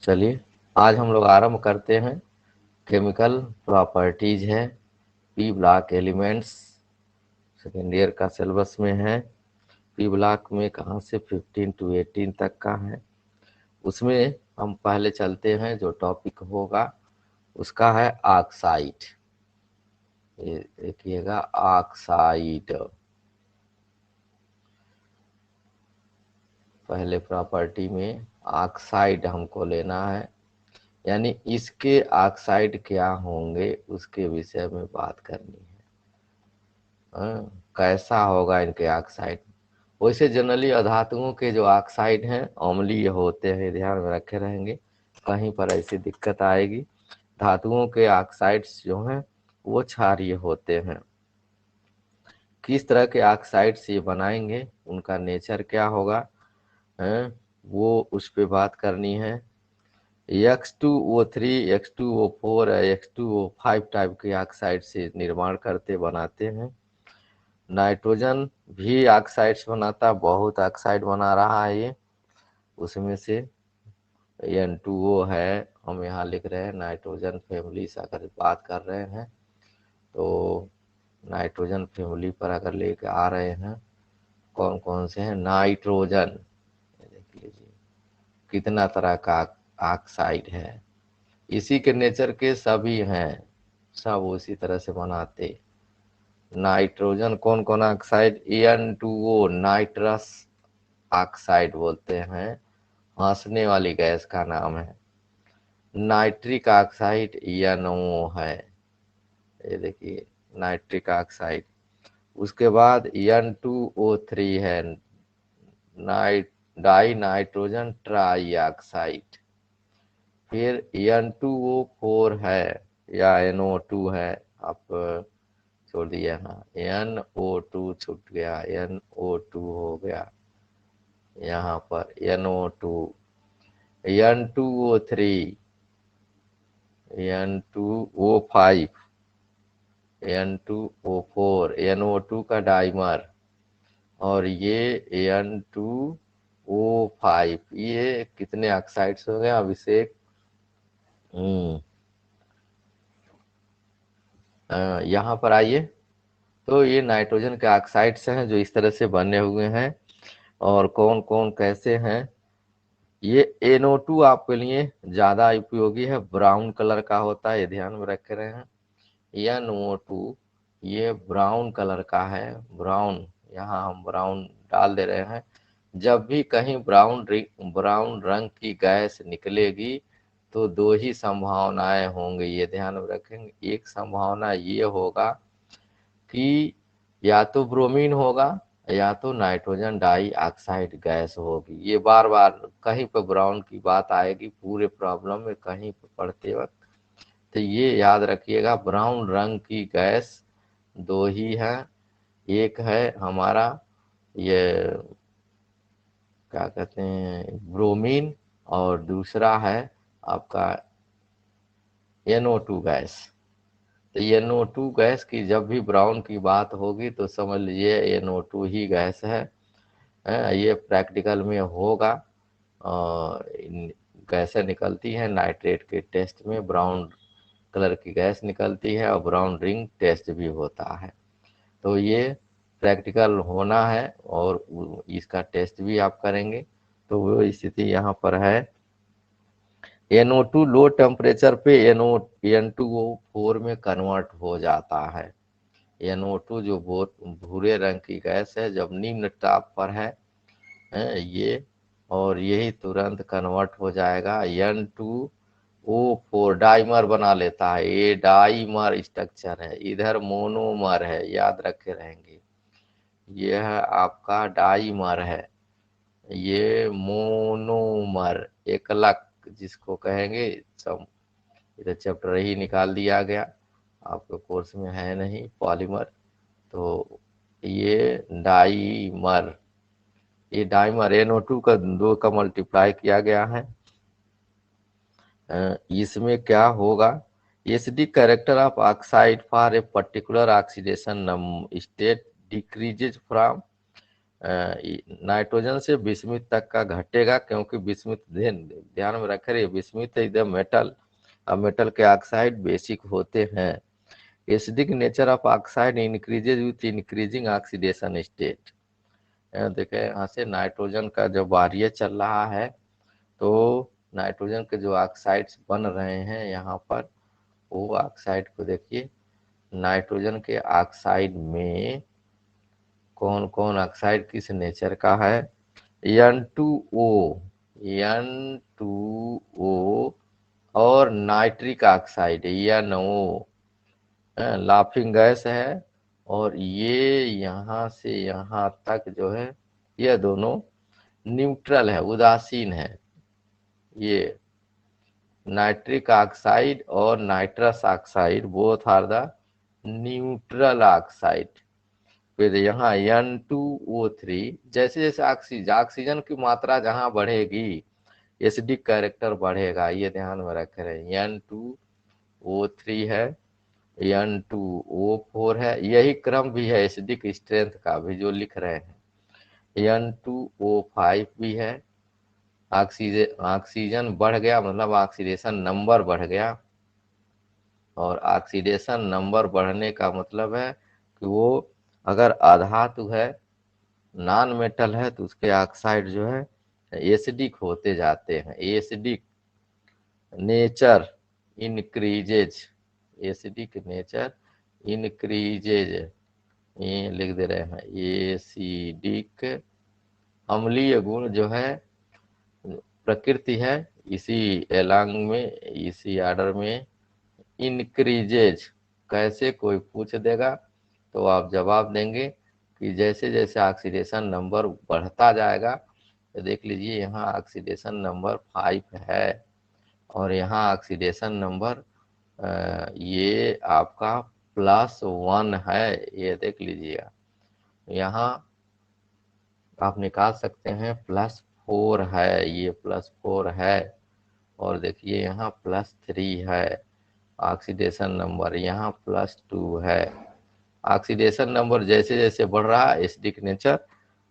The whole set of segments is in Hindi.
चलिए आज हम लोग आरंभ करते हैं। केमिकल प्रॉपर्टीज है, P block elements second year का सिलेबस में है। पी ब्लॉक में कहाँ से 15 to 18 तक का है। उसमें हम पहले चलते हैं, जो टॉपिक होगा उसका है ऑक्साइड। ये देखिएगा ऑक्साइड, पहले प्रॉपर्टी में ऑक्साइड हमको लेना है, यानी इसके ऑक्साइड क्या होंगे उसके विषय में बात करनी है। कैसा होगा इनके ऑक्साइड। वैसे जनरली अधातुओं के जो ऑक्साइड हैं अम्लीय होते हैं, ध्यान में रखे रहेंगे, कहीं पर ऐसी दिक्कत आएगी। धातुओं के ऑक्साइड्स जो हैं वो क्षारीय होते हैं। किस तरह के ऑक्साइड्स ये बनाएंगे, उनका नेचर क्या होगा, वो उस पे बात करनी है। X2O3, X2O4, X2O5 टाइप के ऑक्साइड से निर्माण करते बनाते हैं। नाइट्रोजन भी ऑक्साइड्स बनाता, बहुत ऑक्साइड बना रहा है ये। उसमें से N2O है, हम यहाँ लिख रहे हैं नाइट्रोजन फैमिली से अगर बात कर रहे हैं तो नाइट्रोजन फैमिली पर अगर लेके आ रहे हैं, कौन कौन से हैं नाइट्रोजन, देख लीजिए कितना तरह का ऑक्साइड है। इसी के नेचर के सभी हैं, सब उसी तरह से बनाते। नाइट्रोजन कौन कौन ऑक्साइड, N2O नाइट्रस ऑक्साइड बोलते हैं, हंसने वाली गैस का नाम है। नाइट्रिक ऑक्साइड NO है, ये देखिए नाइट्रिक ऑक्साइड। उसके बाद N2O3 है, night die nitrogen try oxide. फिर N2O4 है या NO2 है, आप छोड़ दिया ना, NO2 छूट गया, NO2 हो गया यहाँ पर NO2, N2O3, N2O5, N2O4, NO2 का डाइमर, और ये N2O5, ये कितने ऑक्साइड्स हो गए अभिषेक। यहाँ पर आइए, तो ये नाइट्रोजन के ऑक्साइड्स हैं जो इस तरह से बने हुए हैं, और कौन कौन कैसे हैं। ये NO2 आपके लिए ज्यादा उपयोगी है, ब्राउन कलर का होता है, ये ध्यान में रख रहे हैं। NO2 ये ब्राउन कलर का है, ब्राउन, यहाँ हम ब्राउन डाल दे रहे हैं। जब भी कहीं ब्राउन रंग की गैस निकलेगी तो दो ही संभावनाएं होंगी, ये ध्यान में रखेंगे। एक संभावना ये होगा कि या तो ब्रोमीन होगा या तो नाइट्रोजन डाई ऑक्साइड गैस होगी। ये बार बार कहीं पर ब्राउन की बात आएगी पूरे प्रॉब्लम में, कहीं पर पढ़ते वक्त, तो ये याद रखिएगा ब्राउन रंग की गैस दो ही है। एक है हमारा ये क्या कहते हैं ब्रोमीन, और दूसरा है आपका NO2 गैस। तो NO2 गैस की जब भी ब्राउन की बात होगी तो समझ लीजिए NO2 ही गैस है। ये प्रैक्टिकल में होगा, और गैसें निकलती हैं नाइट्रेट के टेस्ट में, ब्राउन कलर की गैस निकलती है और ब्राउन रिंग टेस्ट भी होता है। तो ये प्रैक्टिकल होना है और इसका टेस्ट भी आप करेंगे। तो वो स्थिति यहाँ पर है। NO2 लो टेम्परेचर पे N2O4 में कन्वर्ट हो जाता है। NO2 जो भूरे रंग की गैस है, जब निम्न ताप पर है ये, और यही तुरंत कन्वर्ट हो जाएगा N2O4, डाइमर बना लेता है। ये डाइमर स्ट्रक्चर है, इधर मोनोमर है, याद रखे रहेंगे। ये है आपका डाइमर है, ये मोनोमर एकलक जिसको कहेंगे। सब इधर चैप्टर ही निकाल दिया गया, आपके कोर्स में है नहीं पॉलीमर। तो ये डाइमर, ये डाइमर NO2 का 2 का मल्टीप्लाई किया गया है। इसमें क्या होगा, acidic character of oxide for a particular oxidation state decreases from nitrogen से बिस्मिथ तक का घटेगा, क्योंकि बिस्मिथ ध्यान में रख रहे, बिस्मिथ इज द मेटल, अब मेटल के ऑक्साइड बेसिक होते हैं। Acidic nature of oxide increases with increasing oxidation state. देखे यहाँ से नाइट्रोजन का जो बारिय चल रहा है, तो नाइट्रोजन के जो ऑक्साइड्स बन रहे हैं यहाँ पर, वो ऑक्साइड को देखिए, नाइट्रोजन के ऑक्साइड में कौन कौन ऑक्साइड किस नेचर का है, N2O, N2O और nitric oxide NO, laughing gas है। और ये यहाँ से यहाँ तक जो है, ये दोनों न्यूट्रल है, उदासीन है। ये नाइट्रिक ऑक्साइड और nitrous oxide both are the neutral oxide. फिर यहाँ N2O3, जैसे जैसे ऑक्सीजन की मात्रा जहाँ बढ़ेगी, एसिडिक कैरेक्टर बढ़ेगा, ये ध्यान में रख रहे हैं। N2O3 है, N2O4 है, यही क्रम भी है एसिडिक स्ट्रेंथ का भी जो लिख रहे हैं। N2O5 भी है। ऑक्सीजन बढ़ गया मतलब ऑक्सीडेशन नंबर बढ़ गया, और ऑक्सीडेशन नंबर बढ़ने का मतलब है कि वो अगर अधातु है, नॉन मेटल है, तो उसके ऑक्साइड जो है एसिडिक होते जाते हैं। Acidic nature increases, acidic nature increases, ये लिख दे रहे हैं। एसिडिक अम्लीय गुण जो है प्रकृति है, इसी एलांग में, इसी आर्डर में इंक्रीजेज। कैसे कोई पूछ देगा तो आप जवाब देंगे कि जैसे जैसे ऑक्सीडेशन नंबर बढ़ता जाएगा, तो देख लीजिए यहाँ ऑक्सीडेशन नंबर 5 है, और यहाँ ऑक्सीडेशन नंबर ये आपका +1 है, ये देख लीजिएगा। यहाँ आप निकाल सकते हैं +4 है, ये +4 है, और देखिए यहाँ +3 है ऑक्सीडेशन नंबर, यहाँ +2 है। ऑक्सीडेशन नंबर जैसे जैसे बढ़ रहा है, एसिडिक नेचर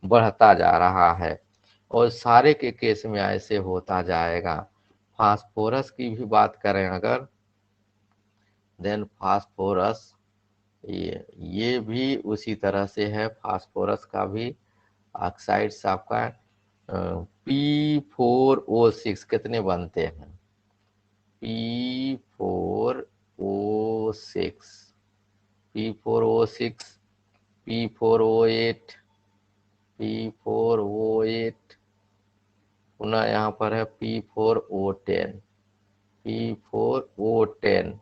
बढ़ता जा रहा है, और सारे के केस में ऐसे होता जाएगा। फास्फोरस की भी बात करें अगर, देन फास्फोरस ये भी उसी तरह से है। फास्फोरस का भी ऑक्साइड्स आपका P4O6 कितने बनते हैं, P4O6, P4O6, P4O8, P4O8, पुनः यहाँ पर है P4O10, P4O10।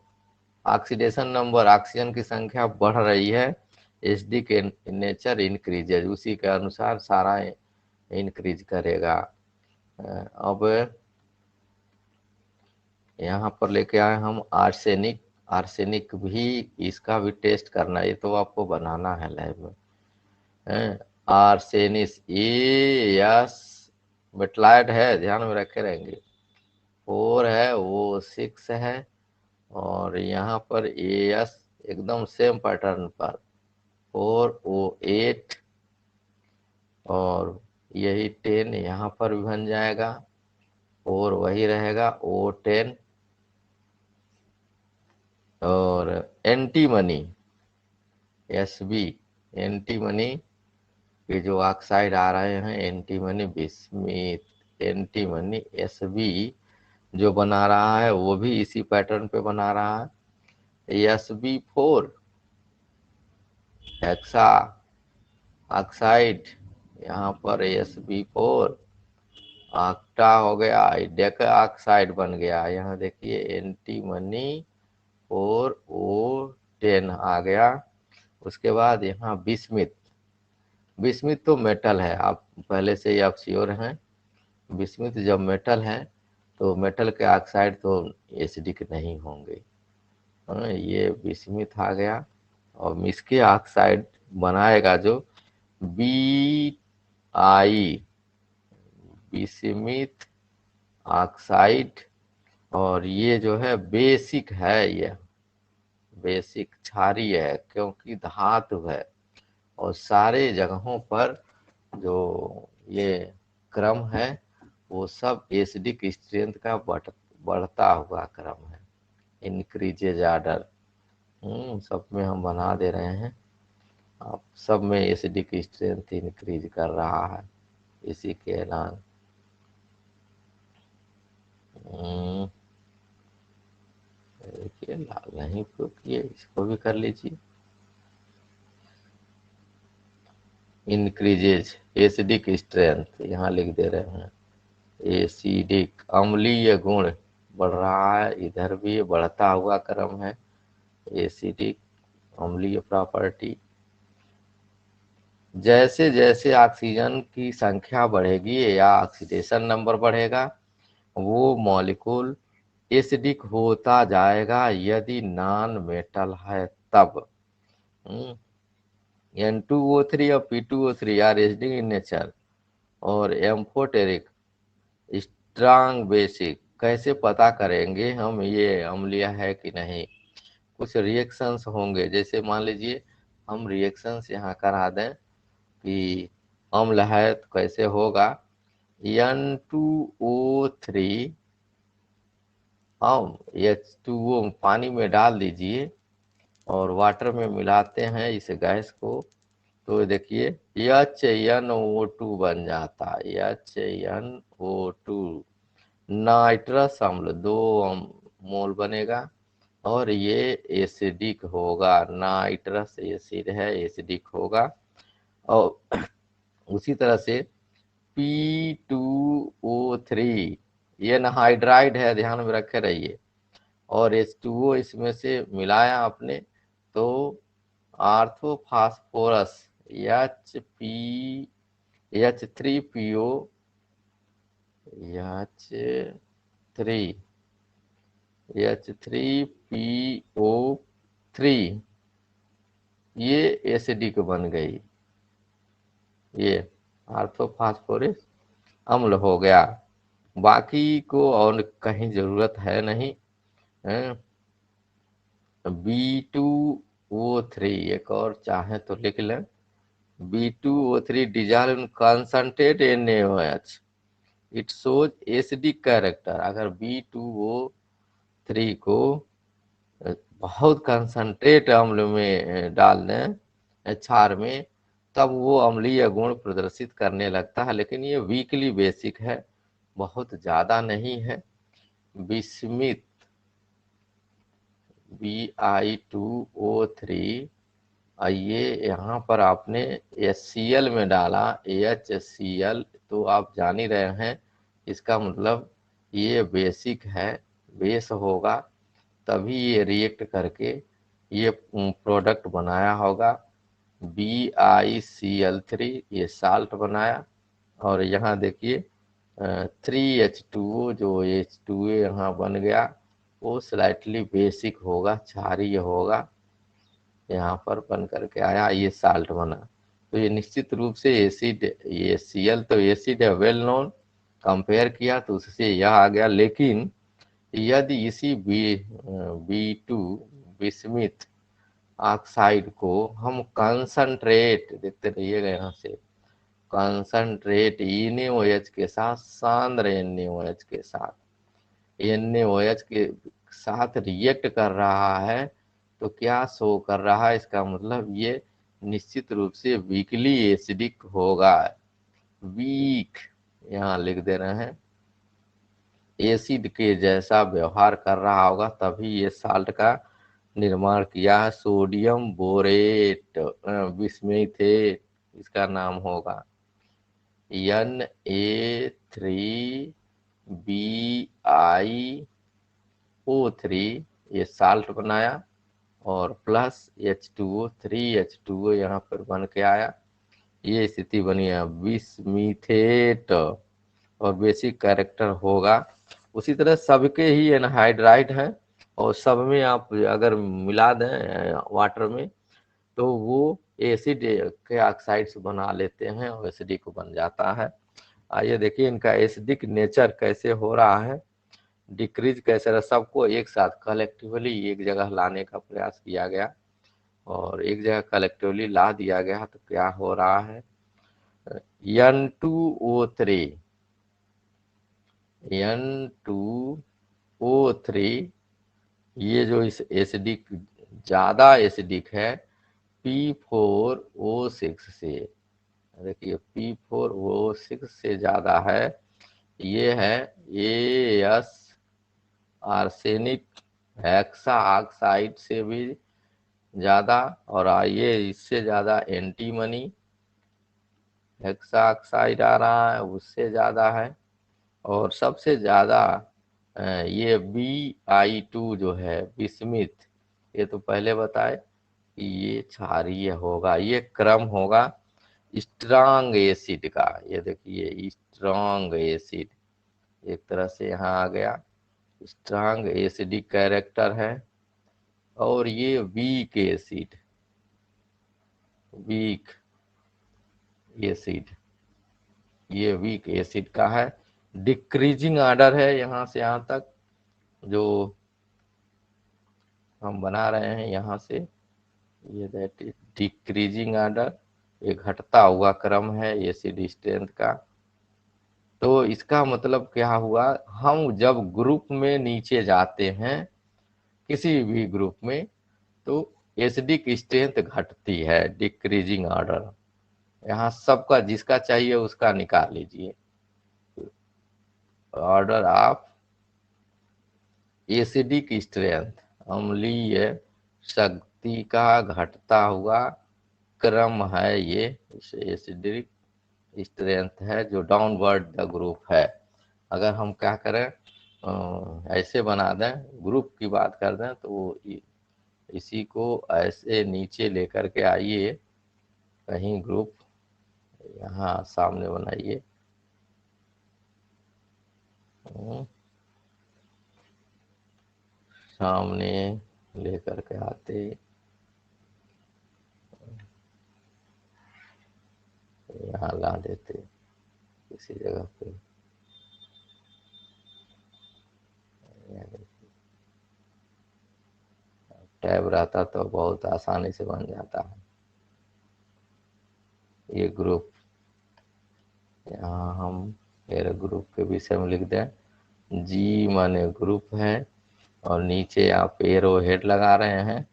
Oxidation number, oxygen की संख्या बढ़ रही है, एसिडिक नेचर इंक्रीजेज, उसी के अनुसार सारा इंक्रीज करेगा। अब यहाँ पर लेके आए हम आर्सेनिक। आर्सेनिक भी, इसका भी टेस्ट करना, ये तो आपको बनाना है लैब में। आर्सेनिस एस मेटलाइड है, ध्यान में रखे रहेंगे। 4 है, O6 है, और यहाँ पर एस एकदम सेम पैटर्न पर 4O8, और यही 10 यहाँ पर भी बन जाएगा, और वही रहेगा O10। और एंटीमनी SB, एंटीमनी के जो ऑक्साइड आ रहे हैं, एंटीमनी बिस्मिथ, एंटीमनी SB जो बना रहा है, वो भी इसी पैटर्न पे बना रहा है। SB4 हेक्सा ऑक्साइड, यहाँ पर SB4 ऑक्टा हो गया, डेका ऑक्साइड बन गया। यहाँ देखिए एंटीमनी 4O10 आ गया। उसके बाद यहाँ बिस्मिथ, बिस्मिथ तो मेटल है, आप पहले से ही आप श्योर हैं। बिस्मिथ जब मेटल है, तो मेटल के ऑक्साइड तो एसिडिक नहीं होंगे। ये बिस्मिथ आ गया, और इसके ऑक्साइड बनाएगा जो BI, बिस्मिथ ऑक्साइड, और ये जो है बेसिक है, ये बेसिक क्षारीय है क्योंकि धातु है, और सारे जगहों पर जो ये क्रम है वो सब एसिडिक स्ट्रेंथ का बढ़ता हुआ क्रम है, इंक्रीजेज आर्डर। सब में हम बना दे रहे हैं। अब सब में एसिडिक स्ट्रेंथ इंक्रीज कर रहा है इसी के ऐलान। देखिए लाल नहीं प्रूफ किए, इसको भी कर लीजिए। इंक्रीजेज एसिडिक स्ट्रेंथ यहाँ लिख दे रहे हैं। एसिडिक अम्लीय गुण बढ़ रहा है, इधर भी बढ़ता हुआ क्रम है एसिडिक अम्लीय प्रॉपर्टी। जैसे जैसे ऑक्सीजन की संख्या बढ़ेगी या ऑक्सीडेशन नंबर बढ़ेगा वो मॉलिक्यूल एसिडिक होता जाएगा, यदि नॉन मेटल है तब। N2O3 और P2O3 are acidic in nature और एम्फोटेरिक स्ट्रांग बेसिक। कैसे पता करेंगे हम ये अम्लीय है कि नहीं? कुछ रिएक्शंस होंगे, जैसे मान लीजिए हम रिएक्शंस यहाँ करा दें कि अम्ल है तो कैसे होगा। N2O3 हम H2O पानी में डाल दीजिए और वाटर में मिलाते हैं इस गैस को, तो देखिए HNO2 बन जाता है। HNO2 नाइट्रस अम्ल 2 मोल बनेगा और ये एसिडिक होगा। नाइट्रस एसिड है, एसिडिक होगा। और उसी तरह से P2O3 ये एनहाइड्राइड है, ध्यान में रखे रहिए, और H2O इसमें से मिलाया आपने तो आर्थोफास्फोरस H3PO H3 H3PO3 ये एसिडिक बन गई, ये आर्थोफास्फोरस अम्ल हो गया। बाकी को और कहीं जरूरत है नहीं। B2O3 एक और चाहे तो लिख लें। B2O3 dissolve in concentrate NaOH. It shows acidic character। अगर B2O3 को बहुत कंसंट्रेट अम्ल में डाल दें, क्षार में, तब वो अम्लीय गुण प्रदर्शित करने लगता है, लेकिन ये वीकली बेसिक है, बहुत ज्यादा नहीं है। बिस्मिथ Bi2O3 ये यहाँ पर आपने HCl में डाला HCl, तो आप जान ही रहे हैं इसका मतलब ये बेसिक है, बेस होगा, तभी ये रिएक्ट करके ये प्रोडक्ट बनाया होगा। BiCl3 ये साल्ट बनाया, और यहाँ देखिए 3H2O जो H2O यहाँ बन गया वो स्लाइटली बेसिक होगा, क्षारीय होगा, यहाँ पर बन करके आया, ये साल्ट बना। तो ये निश्चित रूप से एसिड, ये Cl तो एसिड है, वेल नोन, कंपेयर किया तो उससे यह आ गया। लेकिन यदि इसी B2 बिस्मिथ ऑक्साइड को हम कंसंट्रेट, देखते रहिएगा यहाँ से, कंसंट्रेट NaOH के साथ, सांद्र NaOH के साथ, NaOH के साथ रिएक्ट कर रहा है, तो क्या शो कर रहा है? इसका मतलब ये निश्चित रूप से वीकली एसिडिक होगा। वीक यहाँ लिख दे रहे हैं, एसिड के जैसा व्यवहार कर रहा होगा, तभी ये साल्ट का निर्माण किया है। सोडियम बोरेट बिस्मेथेट इसका नाम होगा। Na3BiO3 ये साल्ट बनाया, और प्लस H2O 3H2O यहाँ पर बन के आया, ये स्थिति बनी है बिस्मीथेट, और बेसिक कैरेक्टर होगा। उसी तरह सबके ही एनहाइड्राइड हैं, और सब में आप अगर मिला दें वाटर में तो वो एसिड के ऑक्साइड्स बना लेते हैं और एसिडिक बन जाता है। आइए देखिए इनका एसिडिक नेचर कैसे हो रहा है, डिक्रीज कैसे रहा। सबको एक साथ कलेक्टिवली एक जगह लाने का प्रयास किया गया, और एक जगह कलेक्टिवली ला दिया गया तो क्या हो रहा है। N2O3, N2O3, ये जो इस एसिडिक ज्यादा एसिडिक है P4O6 से। देखिए P4O6 से ज्यादा है। ये है एस आर्सेनिक हेक्सा ऑक्साइड से भी ज्यादा, और ये इससे ज्यादा एंटीमनी हेक्सा ऑक्साइड आ रहा है, उससे ज्यादा है। और सबसे ज्यादा ये Bi2 जो है बिस्मिथ, ये तो पहले बताए कि ये क्षारीय होगा, ये क्रम होगा स्ट्रांग एसिड का। ये देखिए स्ट्रांग एसिड एक तरह से यहाँ आ गया, स्ट्रांग एसिडिक कैरेक्टर है। और ये वीक एसिड, वीक एसिड, ये वीक एसिड का है। डिक्रीजिंग ऑर्डर है यहाँ से यहाँ तक जो हम बना रहे हैं यहाँ से, ये दैट इज डिक्रीजिंग ऑर्डर, ये घटता हुआ क्रम है एसिड स्ट्रेंथ का। तो इसका मतलब क्या हुआ, हम जब ग्रुप में नीचे जाते हैं किसी भी ग्रुप में, तो एसिडिक स्ट्रेंथ घटती है, डिक्रीजिंग ऑर्डर। यहाँ सबका जिसका चाहिए उसका निकाल लीजिए, ऑर्डर ऑफ एसिडिक स्ट्रेंथ, अम्लीय शक्ति का घटता हुआ क्रम है ये, एसिडिक स्ट्रेंथ है जो डाउनवर्ड द ग्रुप है। अगर हम क्या करें, ऐसे बना दें, ग्रुप की बात कर दें, तो इसी को ऐसे नीचे लेकर के आइए, कहीं ग्रुप यहाँ सामने बनाइए, सामने लेकर के आते, यहाँ ला देते किसी जगह पे। टैब रहता तो बहुत आसानी से बन जाता है। ये ग्रुप, यहाँ हम मेरे ग्रुप के विषय में लिख दें, जी माने ग्रुप है, और नीचे आप एरो हेड लगा रहे हैं।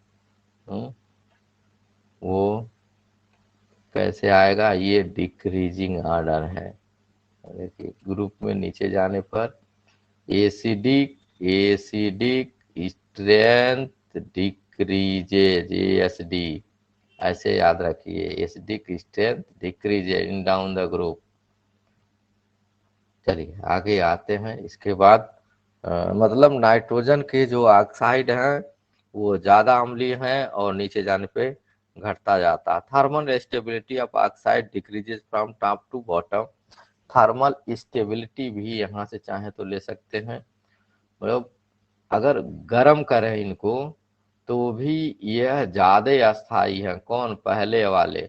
वो कैसे आएगा, ये डिक्रीजिंग ऑर्डर है। देखिए ग्रुप में नीचे जाने पर acidic, acidic strength decreases, ASD, ऐसे याद रखिए, acidic strength decreases in down the group. चलिए आगे आते हैं। इसके बाद मतलब नाइट्रोजन के जो ऑक्साइड हैं वो ज्यादा अम्लीय हैं और नीचे जाने पे घटता जाता है। Thermal stability of oxide decreases from top to bottom. Thermal stability भी यहाँ से चाहे तो ले सकते हैं, मतलब अगर गर्म करें इनको तो भी यह ज्यादा अस्थाई है। कौन, पहले वाले,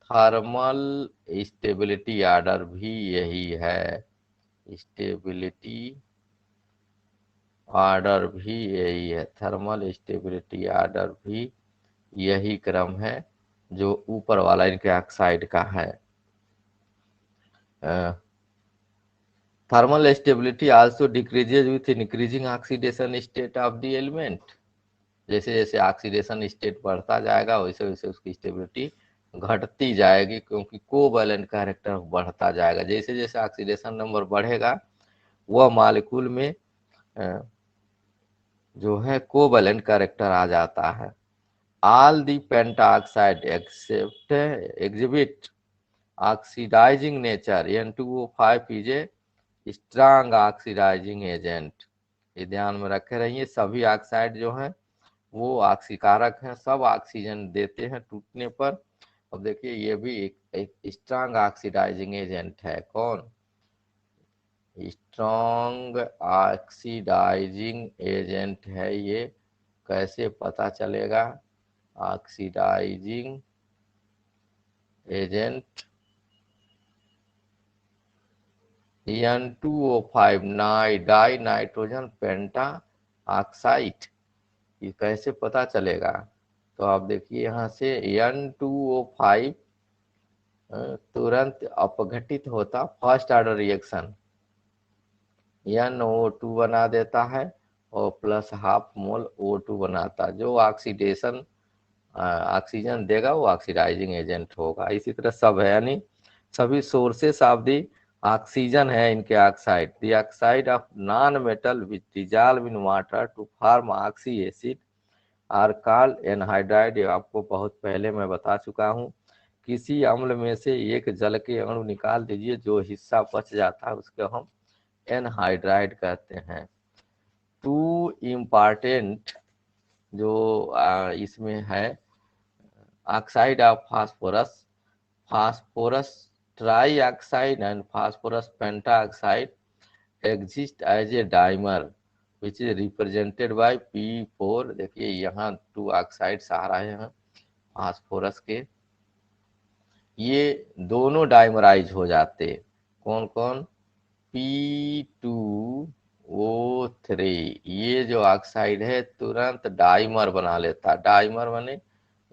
थर्मल स्टेबिलिटी ऑर्डर भी यही है, स्टेबिलिटी ऑर्डर भी यही है, थर्मल स्टेबिलिटी ऑर्डर भी यही क्रम है जो ऊपर वाला इनके ऑक्साइड का है। Thermal stability also decreases with increasing oxidation state of the element. जैसे जैसे ऑक्सीडेशन स्टेट बढ़ता जाएगा वैसे वैसे उसकी स्टेबिलिटी घटती जाएगी, क्योंकि कोवैलेंट कैरेक्टर बढ़ता जाएगा। जैसे जैसे ऑक्सीडेशन नंबर बढ़ेगा वह मॉलिक्यूल में जो है कोवैलेंट कैरेक्टर आ जाता है। All the pentaoxide except exhibit oxidising nature, N2O5 is a strong oxidising agent. ये ध्यान में रखे रहिए, सभी ऑक्साइड जो हैं वो ऑक्सीकारक हैं, सब ऑक्सीजन देते हैं टूटने पर। अब देखिए ये भी एक स्ट्रांग ऑक्सीडाइजिंग एजेंट है। कौन, स्ट्रांग ऑक्सीडाइजिंग एजेंट है ये। कैसे पता चलेगा, oxidising agent N2O5 di nitrogen penta oxide, ये कैसे पता चलेगा। तो आप देखिए यहाँ से N2O5 तुरंत अपघटित होता फर्स्ट ऑर्डर रिएक्शन NO2 बना देता है और प्लस हाफ मोल O2 बनाता, जो ऑक्सीडेशन ऑक्सीजन देगा वो ऑक्सीडाइजिंग एजेंट होगा। इसी तरह सब है, यानी सभी सोर्सेस ऑफ दी ऑक्सीजन है इनके oxide. The oxide of non metal which dissolve in water to form oxy acid are called anhydride. आपको बहुत पहले मैं बता चुका हूँ। किसी अम्ल में से एक जल के अणु निकाल दीजिए, जो हिस्सा बच जाता है उसको हम एनहाइड्राइड कहते हैं। टू इम्पॉर्टेंट जो इसमें है oxide of phosphorus, phosphorus trioxide and phosphorus pentoxide exist as a dimer which is represented by P4। देखिए यहाँ 2 ऑक्साइड्स आ रहे हैं फास्फोरस के, ये दोनों डाइमराइज हो जाते। कौन कौन? P2O3, ये जो ऑक्साइड है तुरंत डाइमर बना लेता। डाइमर बने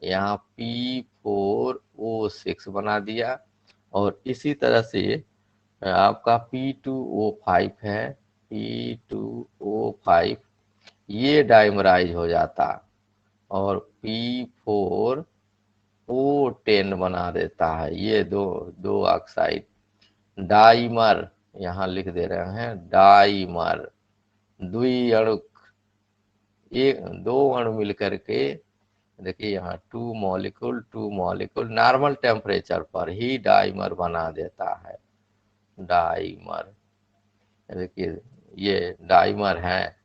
यहाँ P4O6 बना दिया। और इसी तरह से आपका P2O5 है, P2O5 ये डाइमराइज हो जाता और P4O10 बना देता है। ये दो दो ऑक्साइड डाइमर यहाँ लिख दे रहे हैं, डाइमर द्वि अणु, एक दो अणु मिलकर के देखिए यहाँ टू मॉलिक्यूल नॉर्मल टेम्परेचर पर ही डाइमर बना देता है। डाइमर देखिए ये डाइमर है,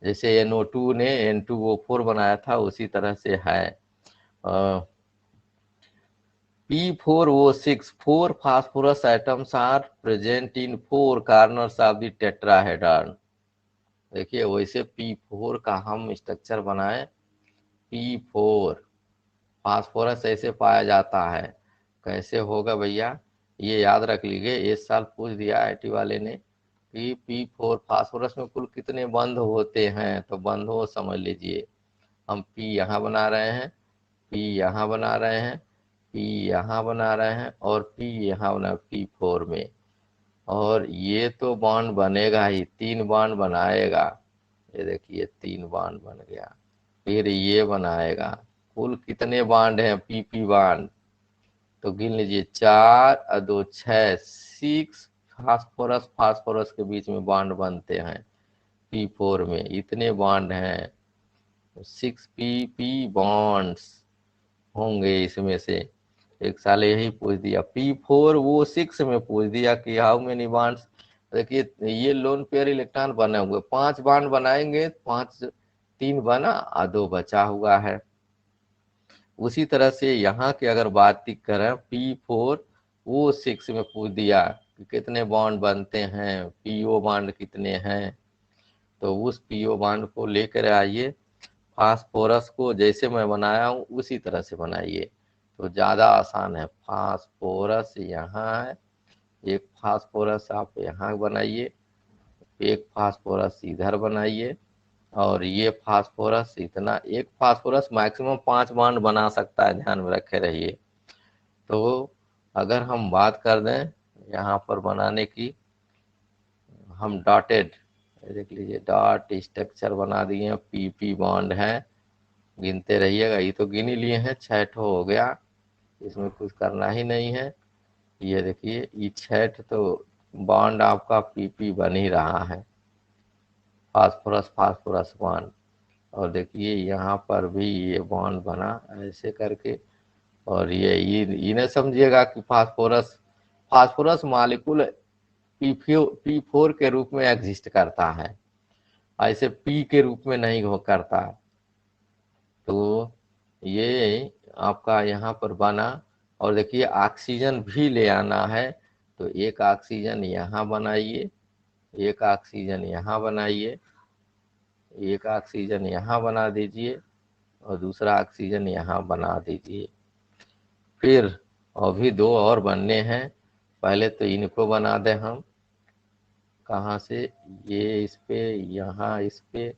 जैसे NO2 ने N2O4 बनाया था उसी तरह से है। P4O6, 4 phosphorus atoms are present in 4 corners of the tetrahedron। देखिए वैसे P4 का हम स्ट्रक्चर बनाए। P4 फास्फोरस ऐसे पाया जाता है, कैसे होगा भैया ये याद रख लीजिए, इस साल पूछ दिया IT वाले ने कि P4 फास्फोरस में कुल कितने बंध होते हैं, तो बंधो समझ लीजिए। हम P यहाँ बना रहे हैं, P यहाँ बना रहे हैं, P यहाँ बना रहे हैं और P यहाँ बना P4 में। और ये तो बॉन्ड बनेगा ही, 3 बॉन्ड बनाएगा। ये देखिए 3 बॉन्ड बन गया, फिर ये बनाएगा। कुल कितने बॉन्ड हैं PP बॉन्ड, तो गिन लीजिए 4 और 2 6, 6 फास्फोरस के बीच में बॉन्ड बनते हैं P4 में, इतने बॉन्ड हैं। 6 PP बॉन्ड्स होंगे इसमें से। एक साल यही पूछ दिया, P4O6 में पूछ दिया कि हाउ मेनी बॉन्ड्स। देखिए ये लोन पेयर इलेक्ट्रॉन बने हुए, 5 बॉन्ड बनाएंगे, 5 3 बना और 2 बचा हुआ है। उसी तरह से यहाँ की अगर बात करें P4O6 में पूछ दिया कि कितने बॉन्ड बनते हैं, PO बॉन्ड कितने हैं, तो उस PO बॉन्ड को लेकर आइए, फास्फोरस को जैसे मैं बनाया हूँ उसी तरह से बनाइए तो ज़्यादा आसान है। फास्फोरस यहाँ है, एक फास्फोरस आप यहाँ बनाइए, एक फास्फोरस इधर बनाइए, और ये फास्फोरस इतना, एक फास्फोरस मैक्सिमम 5 बॉन्ड बना सकता है, ध्यान में रखे रहिए। तो अगर हम बात कर दें यहाँ पर बनाने की, हम डॉटेड देख लीजिए डॉट स्ट्रक्चर बना दिए, PP बॉन्ड है, गिनते रहिएगा। ये तो गिन ही लिए हैं, 6 ठो हो गया, इसमें कुछ करना ही नहीं है। ये देखिए ये 6 तो बॉन्ड आपका PP बन ही रहा है, फास्फोरस बॉन्ड। और देखिए यहाँ पर भी ये बॉन्ड बना ऐसे करके। और ये इन्हें समझिएगा कि फास्फोरस मॉलिक्यूल P4 के रूप में एग्जिस्ट करता है, ऐसे P के रूप में नहीं हो करता। तो ये आपका यहाँ पर बना। और देखिए ऑक्सीजन भी ले आना है, तो एक ऑक्सीजन यहाँ बनाइए, एक ऑक्सीजन यहाँ बनाइए, एक ऑक्सीजन यहाँ बना दीजिए और दूसरा ऑक्सीजन यहाँ बना दीजिए। फिर अभी 2 और बनने हैं, पहले तो इनको बना दें हम। कहाँ से? ये इस पे, यहाँ इस पे,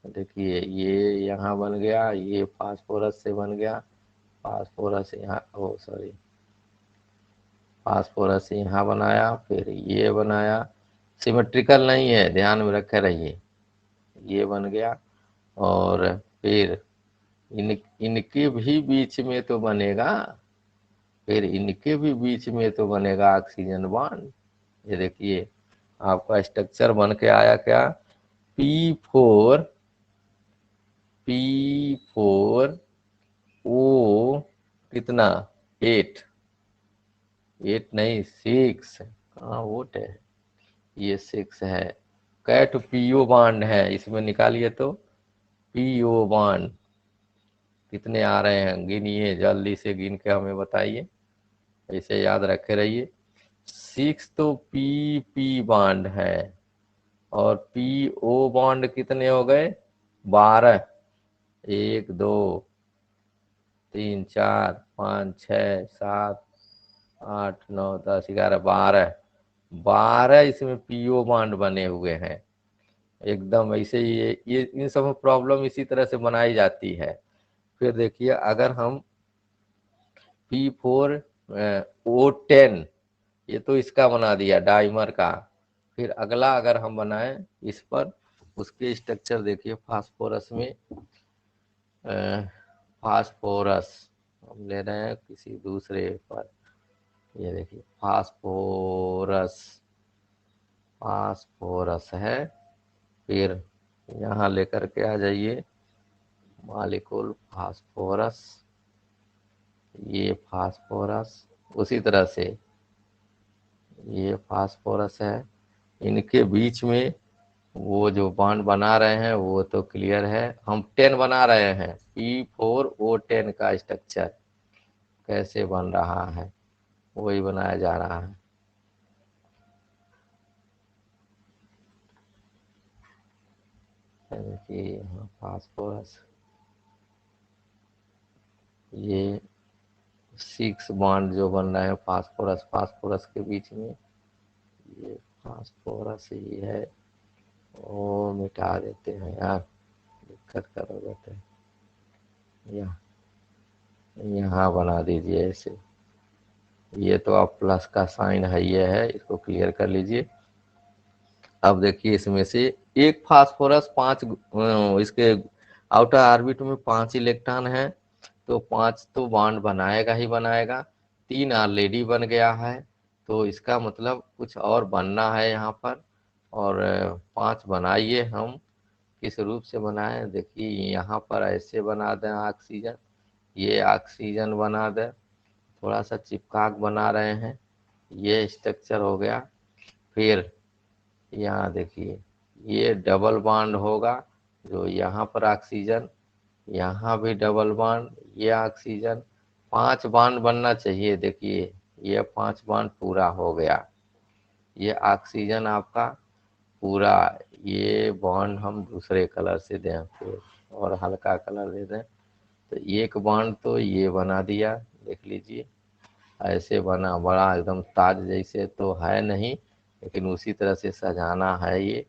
देखिए ये यहाँ बन गया, ये फास्फोरस से बन गया, फास्फोरस यहाँ, ओ सॉरी फास्फोरस यहाँ बनाया, फिर ये बनाया, सिमेट्रिकल नहीं है, ध्यान में रखे रहिए। ये बन गया, और फिर इनके भी बीच में तो बनेगा, फिर इनके भी बीच में तो बनेगा ऑक्सीजन बॉन्ड। ये देखिए आपका स्ट्रक्चर बन के आया क्या, P4 P4 O कितना 8, 8 नहीं 6, कहाँ वोट है, ये 6 है। कैट पीओ बॉन्ड है इसमें, निकालिए तो पीओ बॉन्ड कितने आ रहे हैं, गिनिए जल्दी से, गिन के हमें बताइए, ऐसे याद रखे रहिए। 6 तो पी बॉन्ड है, और पी ओ बॉन्ड कितने हो गए, 12, 1 2 3 4 5 6 7 8 9 10 11 12, 12 इसमें पीओ बॉन्ड बने हुए हैं एकदम ऐसे ही। ये इन सब में प्रॉब्लम इसी तरह से बनाई जाती है। फिर देखिए अगर हम P4O10, ये तो इसका बना दिया डाइमर का। फिर अगला अगर हम बनाए इस पर, उसके स्ट्रक्चर देखिए, फास्फोरस में फास्फोरस हम ले रहे हैं किसी दूसरे पर, ये देखिए फास्फोरस, फास्फोरस है। फिर यहाँ लेकर के आ जाइए मॉलिक्यूल फास्फोरस, ये फास्फोरस, उसी तरह से ये फास्फोरस है, इनके बीच में वो जो बॉन्ड बना रहे हैं वो तो क्लियर है। हम 10 बना रहे हैं, P4O10 का स्ट्रक्चर कैसे बन रहा है वही बनाया जा रहा है। देखिए यहाँ फास्फोरस, ये 6 बॉन्ड जो बन रहे हैं फास्फोरस फास्फोरस के बीच में, ये फास्फोरस ही है। वो मिटा देते हैं यार, दिक्कत कर देते हैं। यहाँ बना दीजिए ऐसे, ये तो अब प्लस का साइन है, ये है, इसको क्लियर कर लीजिए। अब देखिए इसमें से एक फास्फोरस 5, इसके आउटर ऑर्बिट में 5 इलेक्ट्रॉन है, तो 5 तो बॉन्ड बनाएगा ही बनाएगा, 3 ऑलरेडी बन गया है, तो इसका मतलब कुछ और बनना है यहाँ पर। और 5 बनाइए, हम किस रूप से बनाएं, देखिए यहाँ पर ऐसे बना दें ऑक्सीजन, ये ऑक्सीजन बना दें, थोड़ा सा चिपकाक बना रहे हैं, ये स्ट्रक्चर हो गया। फिर यहाँ देखिए ये डबल बॉन्ड होगा, जो यहाँ पर ऑक्सीजन, यहाँ भी डबल बॉन्ड, ये ऑक्सीजन, 5 बॉन्ड बनना चाहिए। देखिए ये 5 बॉन्ड पूरा हो गया, ये ऑक्सीजन आपका पूरा। ये बॉन्ड हम दूसरे कलर से दें फिर, और हल्का कलर दे दें, तो एक बॉन्ड तो ये बना दिया, देख लीजिए ऐसे बना, बड़ा एकदम ताज जैसे तो है नहीं, लेकिन उसी तरह से सजाना है ये।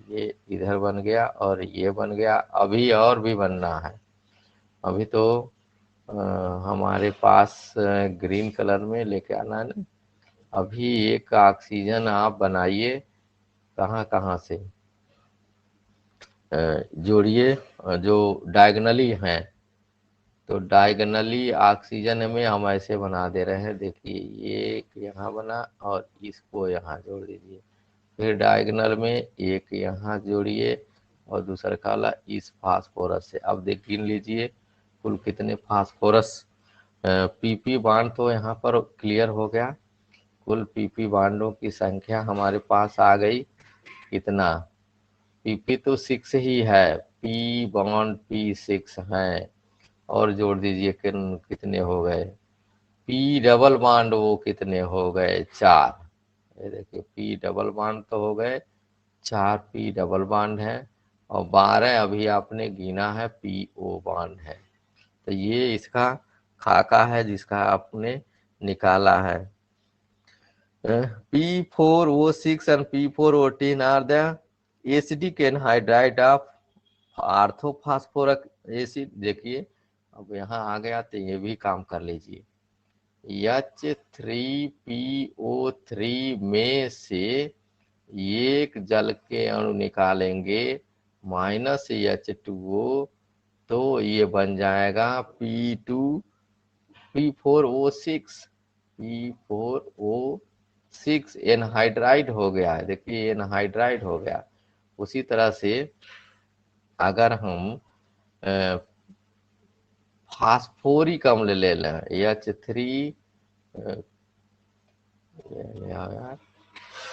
ये इधर बन गया और ये बन गया, अभी और भी बनना है। अभी तो अ, हमारे पास ग्रीन कलर में लेके आना है ना। अभी एक ऑक्सीजन आप बनाइए, कहाँ कहाँ से जोड़िए, जो डायगनली हैं, तो डायगनली ऑक्सीजन में हम ऐसे बना दे रहे हैं, देखिए ये एक यहाँ बना और इसको यहाँ जोड़ दीजिए, फिर डायगोनल में एक यहाँ जोड़िए और दूसरा काला इस फास्फोरस से। अब देख गिन लीजिए कुल कितने फास्फोरस, पीपी बांड तो यहाँ पर क्लियर हो गया, कुल पीपी बांडों की संख्या हमारे पास आ गई कितना, पीपी तो 6 ही है, पी बॉन्ड P6 है, और जोड़ दीजिए कितने हो गए, पी डबल बॉन्ड वो कितने हो गए 4। ये देखिए पी डबल बॉन्ड तो हो गए 4, पी डबल बॉन्ड है, और 12 अभी आपने गिना है पी ओ बॉन्ड है। तो ये इसका खाका है जिसका आपने निकाला है। P4O6 and P4O10 are the acidic anhydride of orthophosphoric acid. देखिए अब यहाँ आ गया तो ये भी काम कर लीजिए, H3PO3 में से एक जल के अणु निकालेंगे -H2O, तो ये बन जाएगा P4O6 एनहाइड्राइड हो गया है। देखिए एनहाइड्राइड हो गया। उसी तरह से अगर हम फास्फोरिक अम्ल ले लें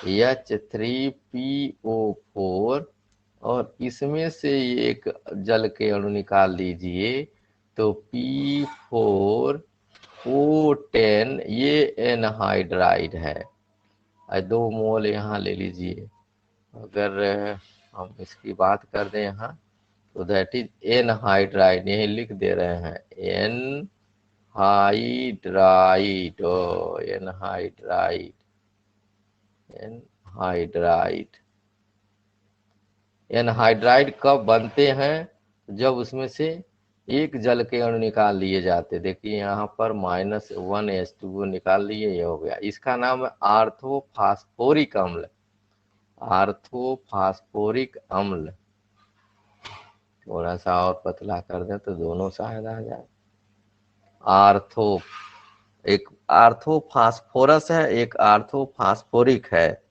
H3PO4, और इसमें से एक जल के अणु निकाल लीजिए तो P4O10, ये एनहाइड्राइड है। 2 मोल यहाँ ले लीजिए। अगर हम इसकी बात कर दें यहाँ, तो दैट इज एनहाइड्राइड, यही लिख दे रहे हैं एनहाइड्राइड, एनहाइड्राइड, एनहाइड्राइड। एनहाइड्राइड कब बनते हैं? जब उसमें से एक जल के अणु निकाल लिए जाते। देखिए यहाँ पर -1H2O निकाल लिए, ये हो गया। इसका नाम है आर्थोफास्फोरिक अम्ल, आर्थोफास्फोरिक अम्ल। थोड़ा सा और पतला कर दें तो दोनों शायद आ जाए। एक आर्थोफास्फोरस है, एक आर्थोफास्फोरिक है।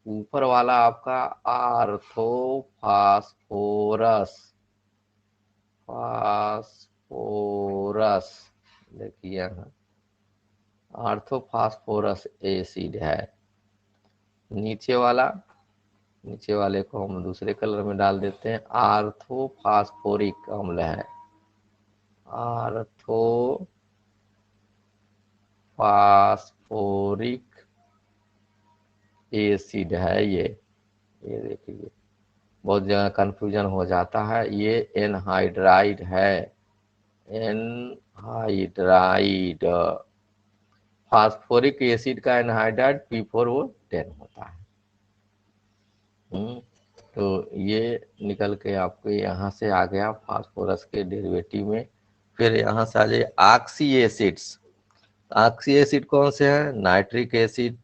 ऊपर वाला आपका आर्थोफास्फोरस, फास्फोरस, देखिए यहाँ आर्थोफास्फोरस एसिड है। नीचे वाले को हम दूसरे कलर में डाल देते हैं, आर्थोफास्फोरिक अम्ल है, आर्थोफास्फोरिक एसिड है ये देखिए बहुत जगह कंफ्यूजन हो जाता है। ये एनहाइड्राइड है, एनहाइड्राइड। फास्फोरिक एसिड का एनहाइड्राइड P4O10 होता है। तो ये निकल के आपको यहाँ से आ गया फास्फोरस के डेरिवेटिव में। फिर यहाँ से आ जाइए ऑक्सी एसिड्स। ऑक्सी एसिड कौन से हैं? नाइट्रिक एसिड,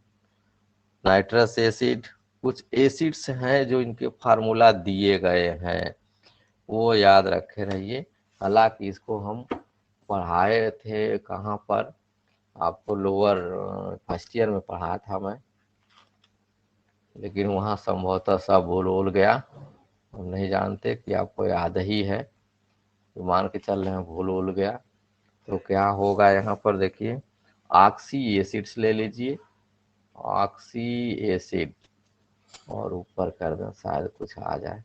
नाइट्रस एसिड, कुछ एसिड्स हैं जो इनके फार्मूला दिए गए हैं, वो याद रखे रहिए। हालांकि इसको हम पढ़ाए थे कहाँ पर, आपको लोअर फर्स्ट ईयर में पढ़ाया था मैं, लेकिन वहाँ संभवतः सब भूल गया। हम नहीं जानते कि आपको याद ही है, तो मान के चल रहे हैं भूल गया। तो क्या होगा यहाँ पर देखिए, ऑक्सी एसिड्स ले लीजिए, ऑक्सी एसिड, और ऊपर कर दें शायद कुछ आ जाए,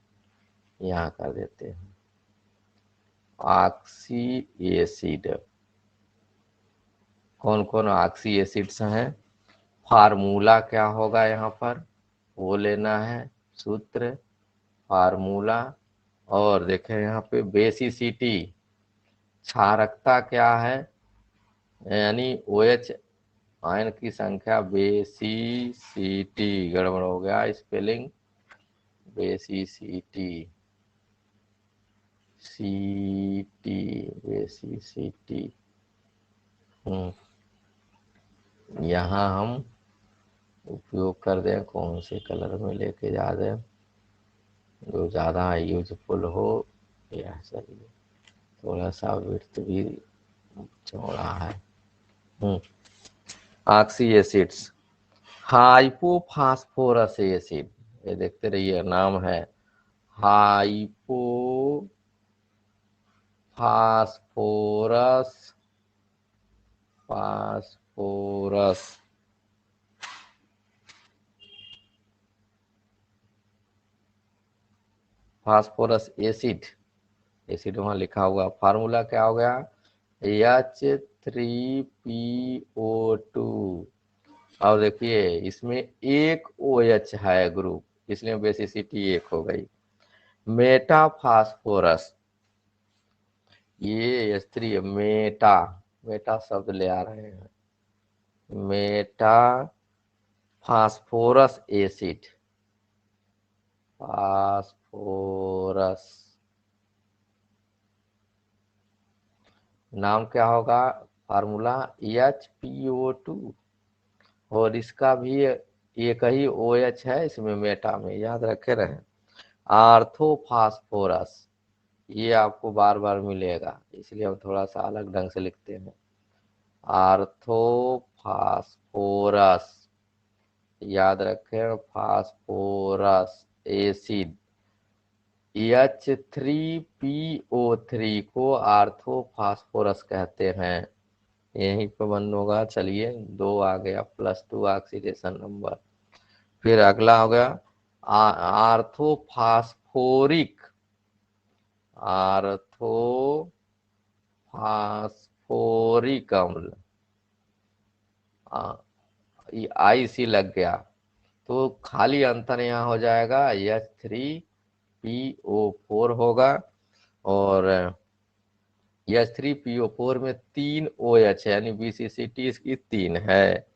यहाँ कर देते हैं ऑक्सी एसिड। कौन कौन ऑक्सी एसिड्स हैं? फार्मूला क्या होगा यहाँ पर वो लेना है, सूत्र, फार्मूला। और देखें यहाँ पे बेसिसिटी, क्षारकता क्या है, यानी OH आयन की संख्या। बेसिसिटी गड़बड़ हो गया स्पेलिंग, बेसिसिटी, सीटी, बेसिसिटी। यहाँ हम उपयोग कर दें, कौन से कलर में लेके जा दें जो ज़्यादा यूजफुल हो। या चलिए थोड़ा सा विड्थ भी चौड़ा है। ऑक्सी एसिड्स, हाइपोफास्फोरस एसिड, ये देखते रहिए नाम है hypophosphorous, phosphorus. Phosphorus acid, acid वहां लिखा हुआ, फार्मूला क्या हो गया, H3PO2। और देखिए इसमें एक OH है ग्रुप, इसलिए बेसिसिटी 1 हो गई। मेटाफास्फोरस, ये H3 मेटा, मेटा शब्द ले आ रहे हैं, मेटा फास्फोरस एसिड, फास्फोरस। नाम क्या होगा, फार्मूला HPO2, और इसका भी एक ही OH है इसमें मेटा में, याद रखे रहे। आर्थोफास्फोरस, ये आपको बार बार मिलेगा, इसलिए हम थोड़ा सा अलग ढंग से लिखते हैं। आर्थोफास्फोरस, याद रखें, फास्फोरस एसिड। H3PO3 को आर्थोफास्फोरस कहते हैं। यहीं पर बंद होगा। चलिए, 2 आ गया, +2 ऑक्सीडेशन नंबर। फिर अगला हो गया आर्थोफास्फोरिक, आर्थोफास्फोरिक अम्ल, ये आई सी लग गया, तो खाली अंतर यहाँ हो जाएगा, H3PO4 होगा, और H3PO4 में 3 OH है, यानी BCCT इसकी 3 है।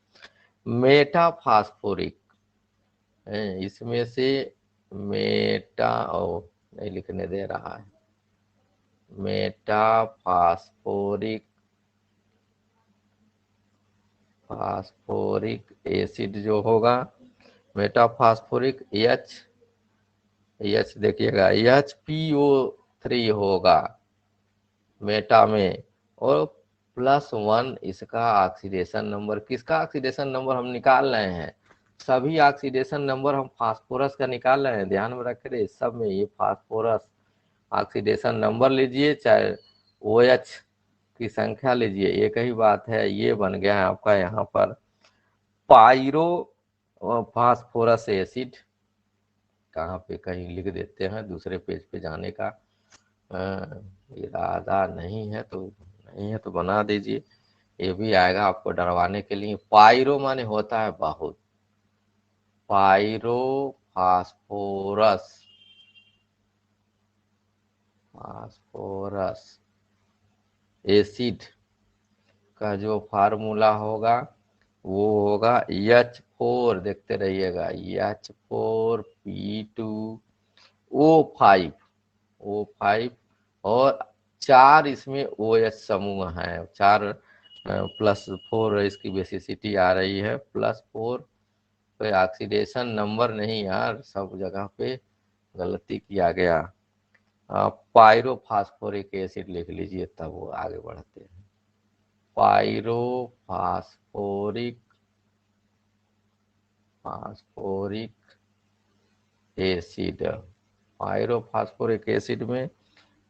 मेटाफास्फोरिक, इसमें से नहीं लिखने दे रहा है, मेटाफास्फोरिक एसिड जो होगा, मेटाफास्फोरिक H देखिएगा, HPO3 होगा मेटा में, और +1 इसका ऑक्सीडेशन नंबर। किसका ऑक्सीडेशन नंबर हम निकाल रहे हैं? सभी ऑक्सीडेशन नंबर हम फास्फोरस का निकाल रहे हैं, ध्यान में रख रहे, सब में ये फास्फोरस ऑक्सीडेशन नंबर लीजिए, चाहे OH की संख्या लीजिए, एक ही बात है। ये बन गया है आपका यहाँ पर पायरो फास्फोरस एसिड। कहाँ पे कहीं लिख देते हैं, दूसरे पेज पे जाने का इरादा नहीं है तो बना दीजिए, ये भी आएगा आपको डरवाने के लिए। पायरो माने होता है बहुत, पायरो फास्फोरस एसिड का जो फार्मूला होगा वो होगा H4, देखते रहिएगा, H4P2O5, और 4 इसमें OH समूह है, 4 +4 इसकी बेसिसिटी आ रही है, +4 पे ऑक्सीडेशन नंबर नहीं यार, सब जगह पे गलती किया गया। पायरोफास्फोरिक एसिड लिख लीजिए, तब वो आगे बढ़ते हैं। फास्फोरिक एसिड, पायरोफास्फोरिक एसिड में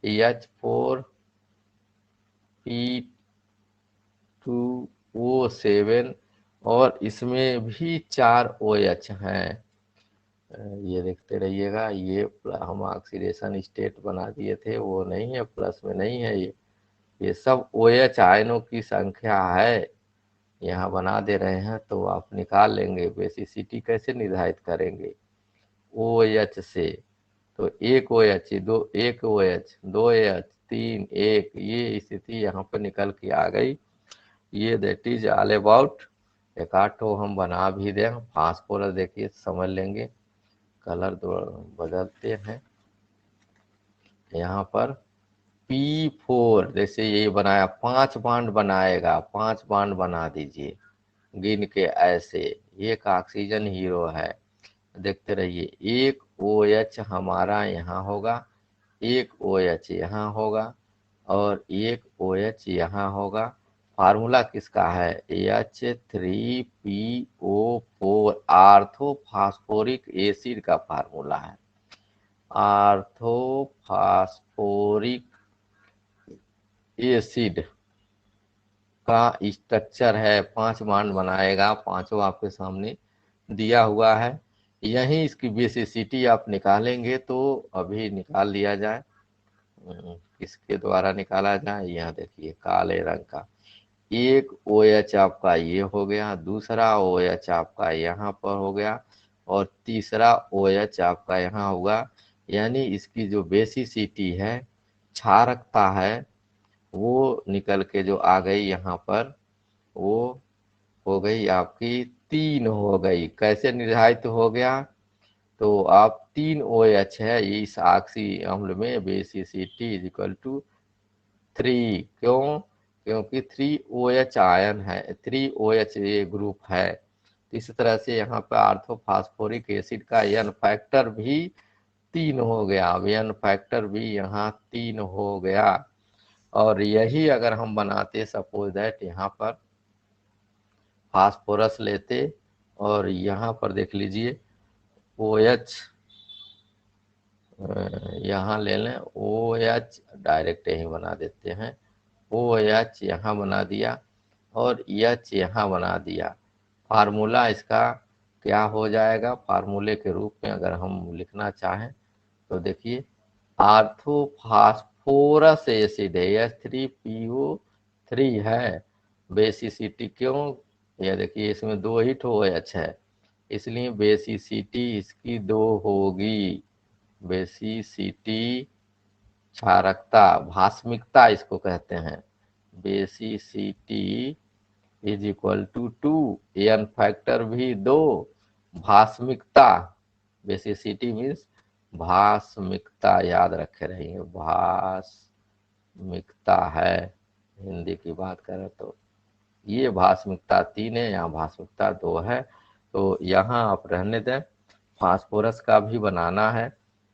H4P2O7, और इसमें भी 4 OH हैं। ये देखते रहिएगा, ये हम ऑक्सीडेशन स्टेट बना दिए थे, वो नहीं है, प्लस में नहीं है, ये सब OH आयनों की संख्या है, यहाँ बना दे रहे हैं, तो आप निकाल लेंगे। बेसिसिटी कैसे निर्धारित करेंगे? OH से, तो 1 OH, 1 OH, 2 OH, 3, 1, ये स्थिति यहाँ पर निकल के आ गई। ये दैट इज ऑल अबाउट। एक आध ठो हम बना भी दें। फास्फोरस देखिए, समझ लेंगे, कलर बदलते हैं। यहाँ पर P4, जैसे ये बनाया, 5 बांड बनाएगा, 5 बांड बना दीजिए गिन के ऐसे। एक ऑक्सीजन हीरो है, देखते रहिए, 1 OH हमारा यहाँ होगा, 1 OH यहाँ होगा, और 1 OH यहाँ होगा। फार्मूला किसका है? H3PO4, आर्थोफास्फोरिक एसिड का फार्मूला है। आर्थोफास्फोरिक एसिड का स्ट्रक्चर है, 5 बांड बनाएगा, पांचों आपके सामने दिया हुआ है। यही इसकी बेसिसिटी आप निकालेंगे, तो अभी निकाल लिया जाए। किसके द्वारा निकाला जाए? यहाँ देखिए, काले रंग का 1 OH आपका ये हो गया, दूसरा OH आपका यहाँ पर हो गया, और तीसरा OH आपका यहाँ होगा। यानी इसकी जो बेसिसिटी है, क्षारकता है, वो निकल के जो आ गई यहाँ पर, वो हो गई आपकी 3 हो गई। कैसे निर्धारित हो गया? तो आप 3 OH है इस ऑक्सी अम्ल में, बेसिसिटी इज इक्वल टू 3। क्यों? क्योंकि 3OH आयन है, 3OH ये ग्रुप है। इस तरह से यहाँ पे ऑर्थोफॉस्फोरिक एसिड का एन फैक्टर भी 3 हो गया। अब एन फैक्टर भी यहाँ 3 हो गया। और यही अगर हम बनाते सपोज दैट यहाँ पर फास्फोरस लेते और यहाँ पर देख लीजिए OH यहाँ ले लें, OH डायरेक्ट यही बना देते हैं, OH यहाँ बना दिया और H यहाँ बना दिया। फार्मूला इसका क्या हो जाएगा, फार्मूले के रूप में अगर हम लिखना चाहें तो देखिए ऑर्थोफॉस्फोरस एसिड है, H3PO3 है। बेसिसिटी क्यों, यह देखिए इसमें 2 ही OH है, इसलिए बेसिसिटी इसकी 2 होगी। बेसिसिटी क्षारकता, भास्मिकता इसको कहते हैं। Basicity is equal to 2, N factor भी 2, भास्मिकता, बेसिसिटी मीन्स भास्मिकता, याद रखे रहिए भास्मिकता है, हिंदी की बात करें तो ये भास्मिकता 3 है, यहाँ भास्मिकता 2 है। तो यहाँ आप रहने दें, फास्फोरस का भी बनाना है।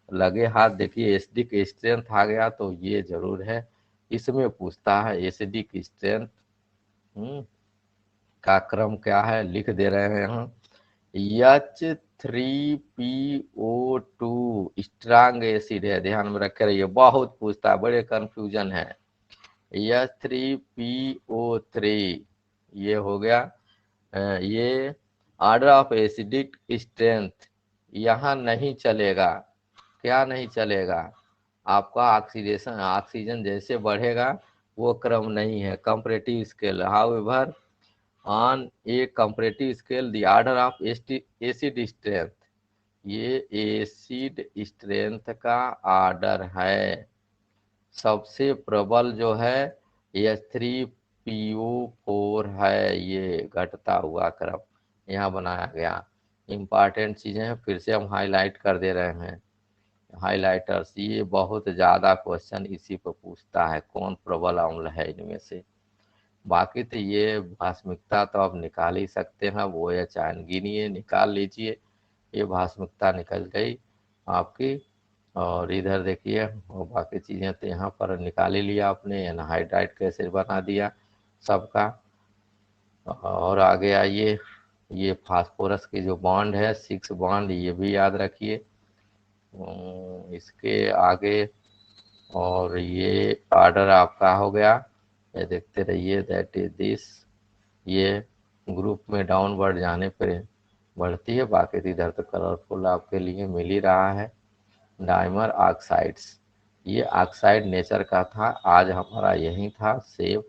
लगे हाथ देखिए एसिडिक स्ट्रेंथ आ गया तो ये जरूर है, इसमें पूछता है एसिडिक स्ट्रेंथ का क्रम क्या है, लिख दे रहे हैं यहाँ। H3PO2 स्ट्रांग एसिड है, ध्यान में रखे रहिए, बहुत पूछता है, बड़े कंफ्यूजन है। H3PO3 ये हो गया। ये ऑर्डर ऑफ एसिडिक स्ट्रेंथ यहाँ नहीं चलेगा। क्या नहीं चलेगा, आपका ऑक्सीडेशन, ऑक्सीजन जैसे बढ़ेगा वो क्रम नहीं है। Comparative scale, however on A comparative scale the order of acid strength, ये एसिड स्ट्रेंथ का ऑर्डर है। सबसे प्रबल जो है H3PO4 है, ये घटता हुआ क्रम यहाँ बनाया गया। इम्पॉर्टेंट चीजें हैं, फिर से हम हाईलाइट कर दे रहे हैं, हाइलाइटर्स, ये बहुत ज्यादा क्वेश्चन इसी पर पूछता है, कौन प्रबल अम्ल है इनमें से। बाकी तो ये भास्मिकता तो आप निकाल ही सकते हैं, वो या चायन गिनिए, निकाल लीजिए, ये भास्मिकता निकल गई आपकी। और इधर देखिए, और बाकी चीजें तो यहाँ पर निकाल ही लिया आपने, एनहाइड्राइड कैसे बना दिया सबका। और आगे आइए, ये फास्फोरस के जो बॉन्ड है 6 बॉन्ड, ये भी याद रखिए। इसके आगे और ये ऑर्डर आपका हो गया, ये देखते रहिए, दैट इज दिस। ये ग्रुप में डाउनवर्ड जाने पर बढ़ती है, बाकी इधर तो कलरफुल आपके लिए मिल ही रहा है। डायमर ऑक्साइड्स, ये ऑक्साइड नेचर का था, आज हमारा यही था सेव।